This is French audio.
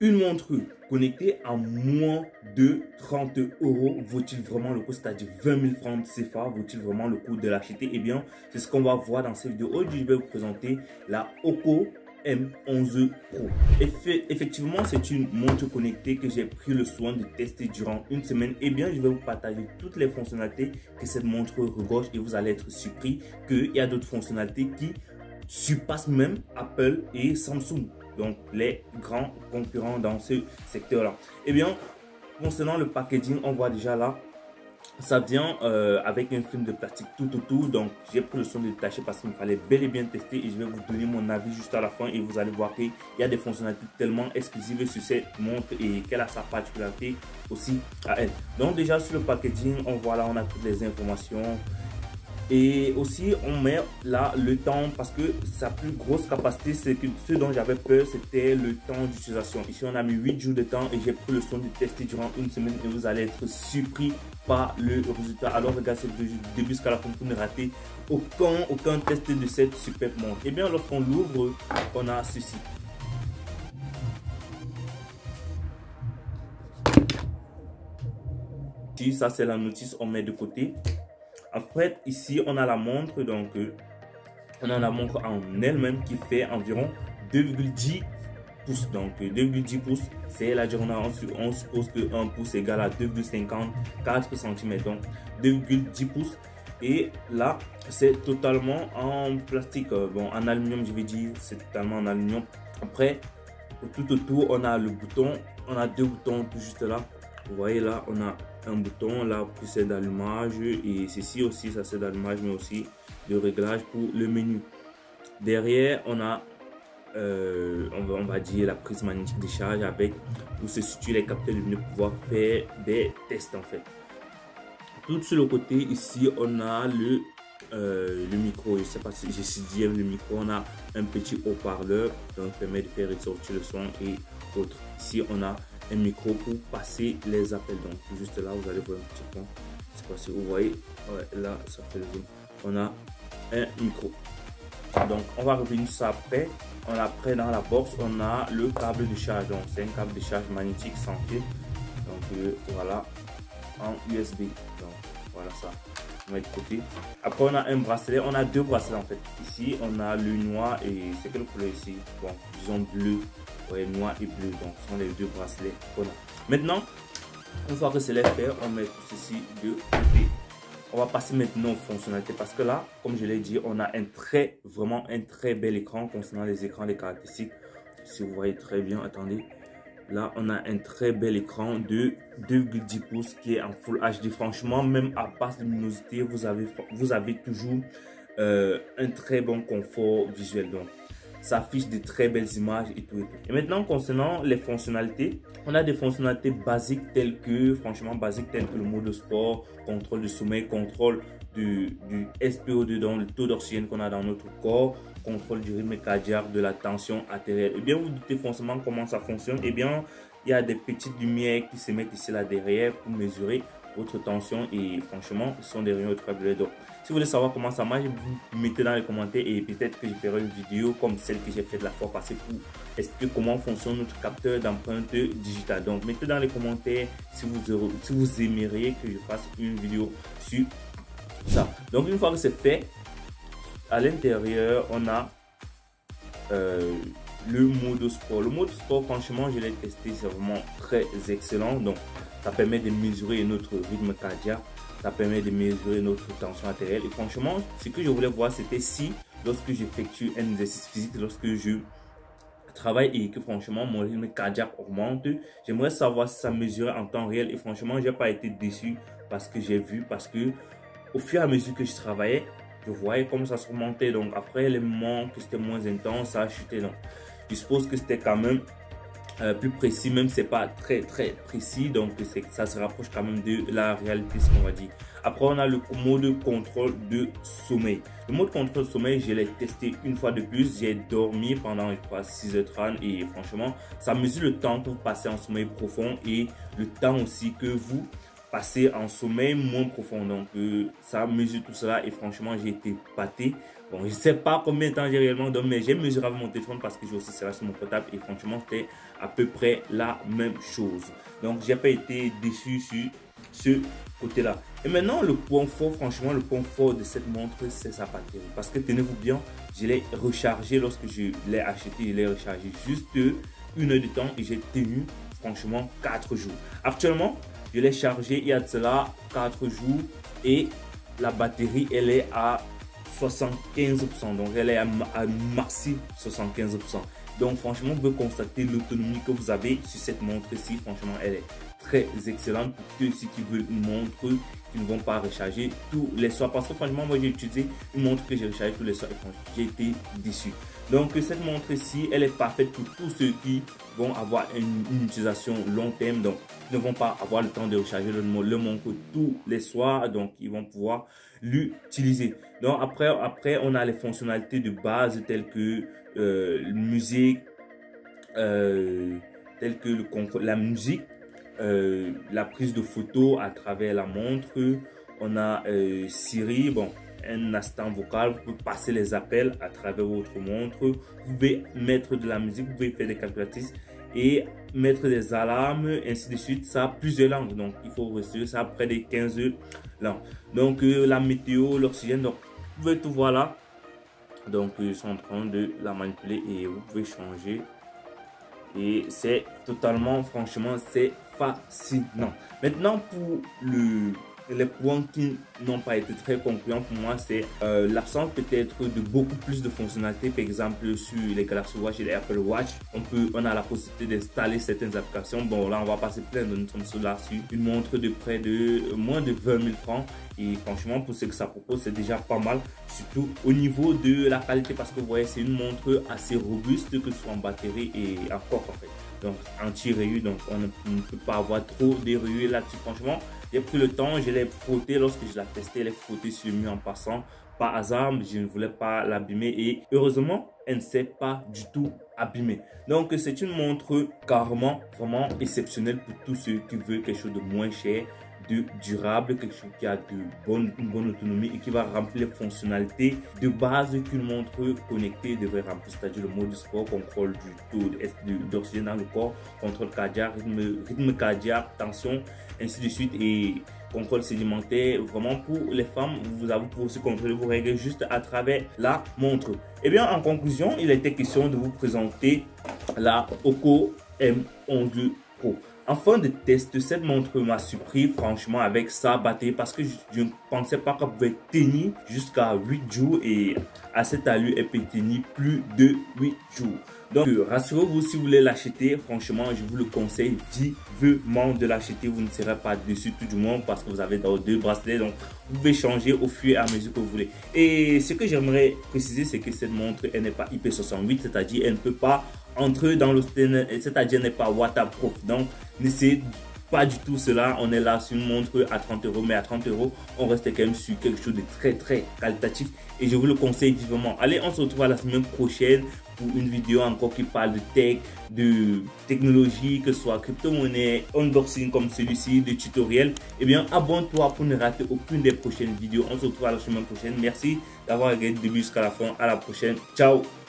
Une montre connectée à moins de 30 euros, vaut-il vraiment le coup, c'est-à-dire 20 000 francs CFA, vaut-il vraiment le coup de l'acheter? Eh bien, c'est ce qu'on va voir dans cette vidéo. Aujourd'hui, je vais vous présenter la OCO M11 Pro. Effectivement, c'est une montre connectée que j'ai pris le soin de tester durant une semaine. Eh bien, je vais vous partager toutes les fonctionnalités que cette montre regorge et vous allez être surpris qu'il y a d'autres fonctionnalités qui surpassent même Apple et Samsung. Donc, les grands concurrents dans ce secteur-là. Eh bien, concernant le packaging, on voit déjà là, ça vient avec un film de plastique tout autour. Donc, j'ai pris le soin de détacher parce qu'il me fallait bel et bien tester. Et je vais vous donner mon avis juste à la fin. Et vous allez voir qu'il y a des fonctionnalités tellement exclusives sur cette montre et qu'elle a sa particularité aussi à elle. Donc, déjà sur le packaging, on voit là, on a toutes les informations. Et aussi, on met là le temps parce que sa plus grosse capacité, c'est que ce dont j'avais peur, c'était le temps d'utilisation. Ici, on a mis 8 jours de temps et j'ai pris le soin de tester durant une semaine et vous allez être surpris par le résultat. Alors, regardez du début jusqu'à la fin pour ne rater aucun test de cette superbe montre. Et bien, lorsqu'on l'ouvre, on a ceci. Ici, ça, c'est la notice, on met de côté. Après, ici, on a la montre, donc on a la montre en elle-même qui fait environ 2,10 pouces. Donc 2,10 pouces, c'est la diagonale. On suppose que 1 pouce égale à 2,54 cm. Donc 2,10 pouces. Et là, c'est totalement en plastique. Bon, en aluminium, je vais dire, c'est totalement en aluminium. Après, tout autour, on a le bouton. On a deux boutons tout juste là. Vous voyez là, on a un bouton là pour c'est d'allumage et ceci aussi, ça c'est d'allumage, mais aussi de réglage pour le menu. Derrière, on a on va dire la prise magnétique de charge avec où se situent les capteurs lumineux pour pouvoir faire des tests en fait. Tout sur le côté ici, on a le micro. Je sais pas si j'ai dit le micro. On a un petit haut-parleur qui permet de faire ressortir le son et autres. Ici, on a un micro pour passer les appels. Donc, juste là, vous allez voir un petit point. Je sais pas si vous voyez. Ouais, là, ça fait le zoom. On a un micro. Donc, on va revenir sur ça après. On a après dans la box, on a le câble de charge. Donc, c'est un câble de charge magnétique sans fil. Donc, voilà, en USB. Donc, voilà ça. On met de côté. Après, on a un bracelet. On a deux bracelets en fait. Ici, on a le noir et c'est quelle couleur ici? Bon, disons bleu. Ouais, noir et bleu. Donc, ce sont les deux bracelets qu'on a. Maintenant, une fois que c'est fait, on met tout ceci de côté. On va passer maintenant aux fonctionnalités parce que là, comme je l'ai dit, on a vraiment un très bel écran concernant les écrans, les caractéristiques. Si vous voyez très bien, attendez. Là, on a un très bel écran de 2,10 pouces qui est en Full HD. Franchement, même à basse luminosité, vous avez toujours un très bon confort visuel. Donc, ça affiche de très belles images et tout. Et maintenant, concernant les fonctionnalités, on a des fonctionnalités basiques telles que, le mode sport, contrôle du sommeil, contrôle du SPO2, donc le taux d'oxygène qu'on a dans notre corps, contrôle du rythme cardiaque, de la tension artérielle. Et bien, vous doutez forcément comment ça fonctionne. Et bien, il y a des petites lumières qui se mettent ici là derrière pour mesurer votre tension et franchement, ce sont des rayons ultraviolets. Donc, si vous voulez savoir comment ça marche, vous mettez dans les commentaires et peut-être que je ferai une vidéo comme celle que j'ai faite la fois passée pour expliquer comment fonctionne notre capteur d'empreinte digitale. Donc, mettez dans les commentaires si vous aimeriez que je fasse une vidéo sur ça. Donc, une fois que c'est fait, à l'intérieur, on a le mode sport. Le mode sport, franchement, je l'ai testé, c'est vraiment très excellent. Donc, ça permet de mesurer notre rythme cardiaque, ça permet de mesurer notre tension artérielle. Et franchement, ce que je voulais voir, c'était si, lorsque j'effectue un exercice physique, lorsque je travaille et que franchement, mon rythme cardiaque augmente, j'aimerais savoir si ça mesurait en temps réel. Et franchement, je n'ai pas été déçu parce que j'ai vu, parce que au fur et à mesure que je travaillais, je voyais comme ça se remontait. Donc, après les moments que c'était moins intense, ça a chuté. Donc, je suppose que c'était quand même plus précis, même si c'est pas très précis, donc ça se rapproche quand même de la réalité, ce qu'on va dire. Après, on a le mode contrôle de sommeil. Le mode contrôle de sommeil, je l'ai testé une fois de plus. J'ai dormi pendant, je crois, 6h30 et franchement, ça mesure le temps que vous passez en sommeil profond et le temps aussi que vous passer en sommeil moins profond. Donc ça mesure tout cela et franchement j'ai été pâté. Bon, je ne sais pas combien de temps j'ai réellement dormi, mais j'ai mesuré avec mon téléphone parce que j'ai aussi cela sur mon portable et franchement c'était à peu près la même chose. Donc j'ai pas été déçu sur ce côté-là. Et maintenant le point fort, franchement le point fort de cette montre, c'est sa batterie. Parce que tenez-vous bien, je l'ai rechargé lorsque je l'ai acheté, je l'ai rechargé juste 1 heure de temps et j'ai tenu franchement 4 jours. Actuellement, je l'ai chargé il y a de cela 4 jours et la batterie elle est à 75%, donc elle est à maxi 75%. Donc franchement vous pouvez constater l'autonomie que vous avez sur cette montre-ci. Franchement elle est très excellente pour ceux qui veulent une montre qui ne vont pas recharger tous les soirs, parce que franchement moi j'ai utilisé une montre que j'ai rechargée tous les soirs et franchement j'ai été déçu. Donc cette montre-ci elle est parfaite pour tous ceux qui vont avoir une utilisation long terme, donc ne vont pas avoir le temps de recharger le montre tous les soirs, donc ils vont pouvoir l'utiliser. Donc après on a les fonctionnalités de base telles que musique, telles que la musique, la prise de photo à travers la montre. On a Siri, bon, un assistant vocal, vous pouvez passer les appels à travers votre montre, vous pouvez mettre de la musique, vous pouvez faire des calculatrices et mettre des alarmes, ainsi de suite. Ça a plusieurs langues, donc il faut rester ça près de 15 langues. Donc la météo, l'oxygène, donc vous pouvez tout voir là. Donc ils sont en train de la manipuler et vous pouvez changer et c'est totalement, franchement c'est fascinant. Maintenant pour les points qui n'ont pas été très concluants pour moi, c'est l'absence peut-être de beaucoup plus de fonctionnalités. Par exemple sur les Galaxy Watch et les Apple Watch, on a la possibilité d'installer certaines applications. Bon là on va passer plein de nous sommes là sur une montre de près de moins de 20 000 francs et franchement pour ce que ça propose c'est déjà pas mal, surtout au niveau de la qualité, parce que vous voyez c'est une montre assez robuste, que ce soit en batterie et en coque en fait. Donc anti-rayures, donc on ne peut pas avoir trop de rayures là-dessus. Franchement j'ai pris le temps, je l'ai frotté lorsque je l'ai testé, elle est frottée sur le mur en passant. Par hasard, je ne voulais pas l'abîmer et heureusement, elle ne s'est pas du tout abîmée. Donc c'est une montre carrément vraiment exceptionnelle pour tous ceux qui veulent quelque chose de moins cher, de durable, quelque chose qui a une bonne autonomie et qui va remplir les fonctionnalités de base qu'une montre connectée devrait remplir, c'est-à-dire le mode sport, contrôle du taux d'oxygène dans le corps, contrôle cardiaque, rythme cardiaque, tension, ainsi de suite, et contrôle sédimentaire. Vraiment pour les femmes, vous pouvez aussi contrôler vos règles juste à travers la montre. Et bien en conclusion, il était question de vous présenter la OCO M11 Pro. En fin de test, cette montre m'a surpris franchement avec sa batterie, parce que je ne pensais pas qu'elle pouvait tenir jusqu'à 8 jours et à cette allure elle peut tenir plus de 8 jours. Donc rassurez-vous, si vous voulez l'acheter, franchement je vous le conseille vivement de l'acheter. Vous ne serez pas dessus tout du monde parce que vous avez dans 2 bracelets, donc vous pouvez changer au fur et à mesure que vous voulez. Et ce que j'aimerais préciser, c'est que cette montre elle n'est pas IP68, c'est-à-dire elle ne peut pas entrer dans le, c'est-à-dire elle n'est pas waterproof. Donc n'essayez pas du tout cela. On est là sur une montre à 30 €, mais à 30 €, on reste quand même sur quelque chose de très qualitatif et je vous le conseille vivement. Allez, on se retrouve à la semaine prochaine pour une vidéo encore qui parle de tech, de technologie, que ce soit crypto-monnaie, unboxing comme celui-ci, de tutoriels. Eh bien, abonne-toi pour ne rater aucune des prochaines vidéos. On se retrouve à la semaine prochaine. Merci d'avoir regardé du début jusqu'à la fin. À la prochaine. Ciao.